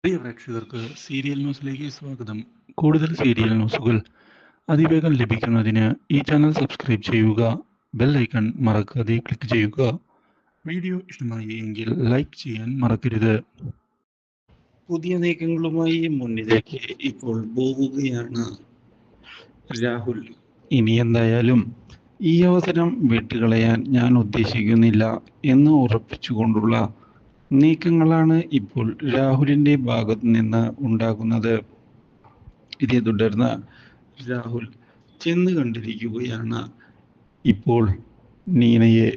പ്രിയ പ്രേക്ഷകർക്ക് സീരിയൽ ന്യൂസിലേക്ക് സ്വാഗതം. കൂടുതൽ സീരിയൽ ന്യൂസുകൾ അതിവേഗം ലഭിക്കുന്നതിന് ഈ ചാനൽ സബ്സ്ക്രൈബ് ചെയ്യുക. ബെൽ ഐക്കൺ മറക്കാതെ ക്ലിക്ക് ചെയ്യുക. വീഡിയോ ഇഷ്ടമായി എങ്കിൽ ലൈക്ക് ചെയ്യാൻ മറക്കരുത്. പുതിയ നീക്കങ്ങളുമായി മുന്നിലേക്ക് ഇപ്പോൾ പോവുകയാണ് രാഹുൽ. ഇനി എന്തായാലും ഈ അവസരം വിട്ടുകളയാൻ ഞാൻ ഉദ്ദേശിക്കുന്നില്ല എന്ന് ഉറപ്പിച്ചുകൊണ്ടുള്ള നീക്കങ്ങളാണ് ഇപ്പോൾ രാഹുലിന്റെ ഭാഗത്ത് നിന്ന് ഉണ്ടാകുന്നത്. ഇതേ തുടർന്ന് രാഹുൽ ചെന്ന് കണ്ടിരിക്കുകയാണ് ഇപ്പോൾ നീനയെ.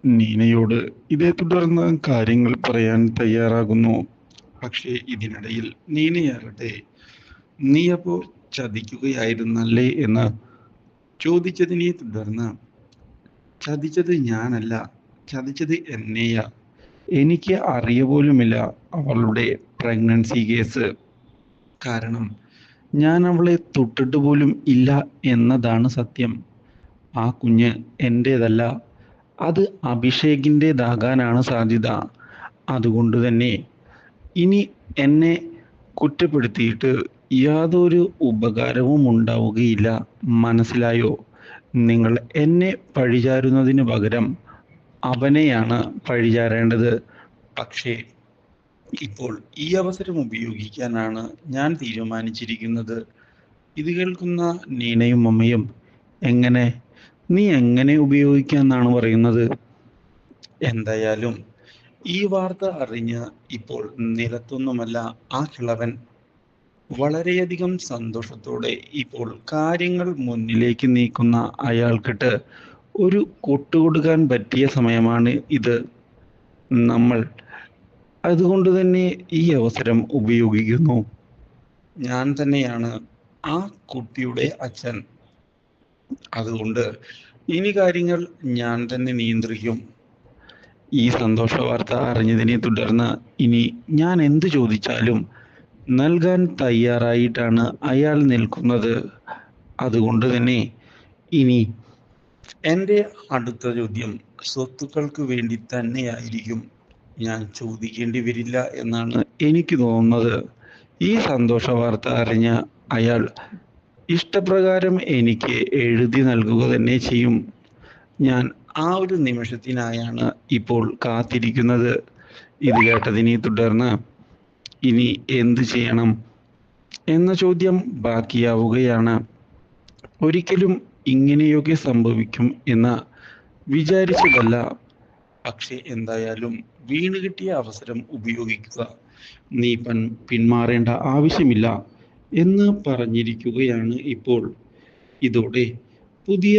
നീനയോട് ഇതേ തുടർന്ന് കാര്യങ്ങൾ പറയാൻ തയ്യാറാകുന്നു. പക്ഷേ ഇതിനിടയിൽ നീനയാകട്ടെ, നീ അപ്പോ ചതിക്കുകയായിരുന്നല്ലേ എന്ന് ചോദിച്ചതിനെ തുടർന്ന്, ചതിച്ചത് ഞാനല്ല, ചതിച്ചത് എന്നെയാ. എനിക്ക് അറിയ പോലുമില്ല അവളുടെ പ്രഗ്നൻസി കേസ്. കാരണം ഞാൻ അവളെ തൊട്ടിട്ട് പോലും ഇല്ല എന്നതാണ് സത്യം. ആ കുഞ്ഞ് എൻ്റേതല്ല, അത് അഭിഷേകിൻ്റെതാകാനാണ് സാധ്യത. അതുകൊണ്ട് തന്നെ ഇനി എന്നെ കുറ്റപ്പെടുത്തിയിട്ട് യാതൊരു ഉപകാരവും ഉണ്ടാവുകയില്ല. മനസ്സിലായോ? നിങ്ങൾ എന്നെ പഴിചാരുന്നതിന് പകരം അവനെയാണ് പഴിചാരേണ്ടത്. പക്ഷേ ഇപ്പോൾ ഈ അവസരം ഉപയോഗിക്കാനാണ് ഞാൻ തീരുമാനിച്ചിരിക്കുന്നത്. ഇത് കേൾക്കുന്ന നീനയും അമ്മയും, എങ്ങനെ, നീ എങ്ങനെ ഉപയോഗിക്കാന്നാണ് പറയുന്നത്? എന്തായാലും ഈ വാർത്ത അറിഞ്ഞ് ഇപ്പോൾ നിലത്തൊന്നുമല്ല ആ കിളവൻ. വളരെയധികം സന്തോഷത്തോടെ ഇപ്പോൾ കാര്യങ്ങൾ മുന്നിലേക്ക് നീക്കുന്ന അയാൾക്കിട്ട് ഒരു കൊട്ടുകൊടുക്കാൻ പറ്റിയ സമയമാണ് ഇത്. നമ്മൾ അതുകൊണ്ട് തന്നെ ഈ അവസരം ഉപയോഗിക്കുന്നു. ഞാൻ തന്നെയാണ് ആ കുട്ടിയുടെ അച്ഛൻ. അതുകൊണ്ട് ഇനി കാര്യങ്ങൾ ഞാൻ തന്നെ നിയന്ത്രിക്കും. ഈ സന്തോഷ വാർത്ത അറിഞ്ഞതിനെ തുടർന്ന് ഇനി ഞാൻ എന്ത് ചോദിച്ചാലും നൽകാൻ തയ്യാറായിട്ടാണ് അയാൾ നിൽക്കുന്നത്. അതുകൊണ്ട് തന്നെ ഇനി എൻ്റെ അടുത്ത ചോദ്യം സ്വത്തുക്കൾക്ക് വേണ്ടി തന്നെയായിരിക്കും. ഞാൻ ചോദിക്കേണ്ടി വരില്ല എന്നാണ് എനിക്ക് തോന്നുന്നത്. ഈ സന്തോഷ വാർത്ത അറിഞ്ഞ അയാൾ ഇഷ്ടപ്രകാരം എനിക്ക് എഴുതി നൽകുക തന്നെ ചെയ്യും. ഞാൻ ആ ഒരു നിമിഷത്തിനായാണ് ഇപ്പോൾ കാത്തിരിക്കുന്നത്. ഇത് കേട്ടതിനെ തുടർന്ന് ഇനി എന്ത് ചെയ്യണം എന്ന ചോദ്യം ബാക്കിയാവുകയാണ്. ഒരിക്കലും ഇങ്ങനെയൊക്കെ സംഭവിക്കും എന്ന് വിചാരിച്ചതല്ല. പക്ഷെ എന്തായാലും വീണ് കിട്ടിയ അവസരം ഉപയോഗിക്കുക. നീ പിന്മാറേണ്ട ആവശ്യമില്ല എന്ന് പറഞ്ഞിരിക്കുകയാണ് ഇപ്പോൾ. ഇതോടെ പുതിയ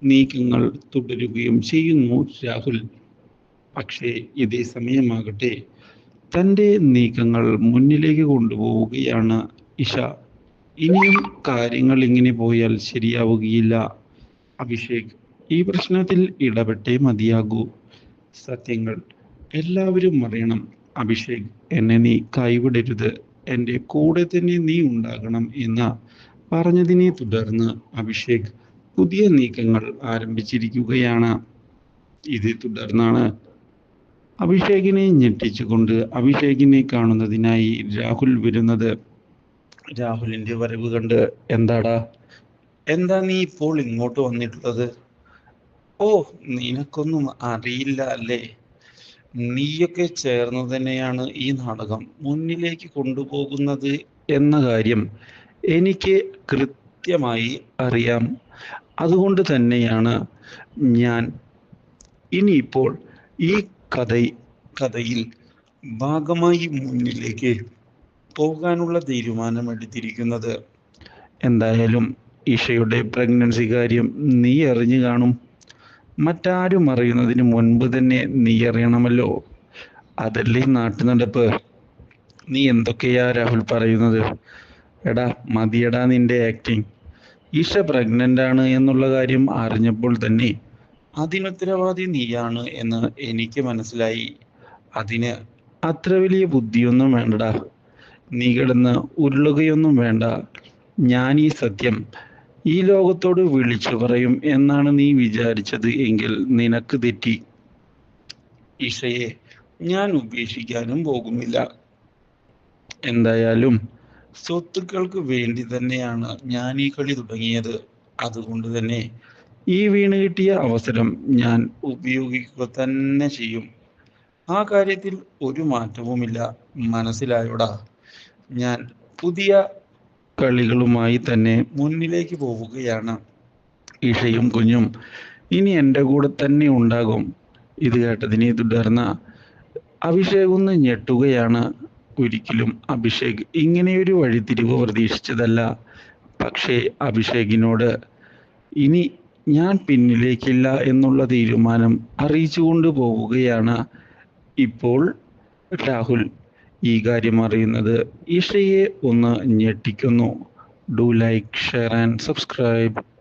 നീക്കങ്ങൾ തുടരുകയും ചെയ്യുന്നു രാഹുൽ. പക്ഷേ ഇതേ സമയമാകട്ടെ തൻ്റെ നീക്കങ്ങൾ മുന്നിലേക്ക് കൊണ്ടുപോവുകയാണ് ഇഷ. ഇനിയും കാര്യങ്ങൾ ഇങ്ങനെ പോയാൽ ശരിയാവുകയില്ല. അഭിഷേക് ഈ പ്രശ്നത്തിൽ ഇടപെട്ടേ മതിയാകൂ. സത്യങ്ങൾ എല്ലാവരും അറിയണം. അഭിഷേക്, എന്നെ നീ കൈവിടരുത്, എൻ്റെ കൂടെ തന്നെ നീ ഉണ്ടാകണം എന്ന് പറഞ്ഞതിനെ തുടർന്ന് അഭിഷേക് പുതിയ നീക്കങ്ങൾ ആരംഭിച്ചിരിക്കുകയാണ്. ഇതേ തുടർന്നാണ് അഭിഷേകിനെ ഞെട്ടിച്ചുകൊണ്ട് അഭിഷേകിനെ കാണുന്നതിനായി രാഹുൽ വരുന്നത്. രാഹുലിന്റെ വരവ് കണ്ട്, എന്താടാ, എന്താ നീ ഇപ്പോൾ ഇങ്ങോട്ട് വന്നിട്ടുള്ളത്? ഓ, നിനക്കൊന്നും അറിയില്ല അല്ലേ? നീയൊക്കെ ചേർന്ന് തന്നെയാണ് ഈ നാടകം മുന്നിലേക്ക് കൊണ്ടുപോകുന്നത് എന്ന കാര്യം എനിക്ക് കൃത്യമായി അറിയാം. അതുകൊണ്ട് തന്നെയാണ് ഞാൻ ഇനിയിപ്പോൾ ഈ കഥയിൽ ഭാഗമായി മുന്നിലേക്ക് പോകാനുള്ള തീരുമാനമെടുത്തിരിക്കുന്നത്. എന്തായാലും ഇഷയുടെ പ്രഗ്നൻസി കാര്യം നീ അറിഞ്ഞു കാണും. മറ്റാരും അറിയുന്നതിന് മുൻപ് തന്നെ നീ അറിയണമല്ലോ. അതല്ലേ നാട്ടു നടപ്പ്. നീ എന്തൊക്കെയാ രാഹുൽ പറയുന്നത്? എടാ, മതിയടാ നിന്റെ ആക്ടിങ്. ഇഷ പ്രഗ്നന്റ് ആണ് എന്നുള്ള കാര്യം അറിഞ്ഞപ്പോൾ തന്നെ അതിനുത്തരവാദി നീയാണ് എന്ന് എനിക്ക് മനസ്സിലായി. അതിന് അത്ര വലിയ ബുദ്ധിയൊന്നും വേണ്ടടാ. നീ കിടന്ന് ഉരുളുകയൊന്നും വേണ്ട. ഞാൻ ഈ സത്യം ഈ ലോകത്തോട് വിളിച്ചു പറയും എന്നാണ് നീ വിചാരിച്ചത് എങ്കിൽ നിനക്ക് തെറ്റി. ഇഷയെ ഞാൻ ഉപേക്ഷിക്കാനും പോകുന്നില്ല. എന്തായാലും സ്വത്തുക്കൾക്ക് വേണ്ടി തന്നെയാണ് ഞാൻ ഈ കളി തുടങ്ങിയത്. അതുകൊണ്ട് തന്നെ ഈ വീണ് കിട്ടിയ അവസരം ഞാൻ ഉപയോഗിക്കുക തന്നെ ചെയ്യും. ആ കാര്യത്തിൽ ഒരു മാറ്റവുമില്ല. മനസ്സിലായോടാ? ഞാൻ പുതിയ കളികളുമായി തന്നെ മുന്നിലേക്ക് പോവുകയാണ്. ഇഷയും കുഞ്ഞും ഇനി എൻ്റെ കൂടെ തന്നെ ഉണ്ടാകും. ഇത് കേട്ടതിനെ തുടർന്ന് അഭിഷേക് ഒന്ന് ഞെട്ടുകയാണ്. ഒരിക്കലും അഭിഷേക് ഇങ്ങനെയൊരു വഴിത്തിരിവ് പ്രതീക്ഷിച്ചതല്ല. പക്ഷേ അഭിഷേകിനോട് ഇനി ഞാൻ പിന്നിലേക്കില്ല എന്നുള്ള തീരുമാനം അറിയിച്ചുകൊണ്ട് പോവുകയാണ് ഇപ്പോൾ രാഹുൽ. ഈ കാര്യം അറിയുന്നത് ഇഷയെ ഒന്ന് ഞെട്ടിക്കുന്നു. Do like, share and subscribe.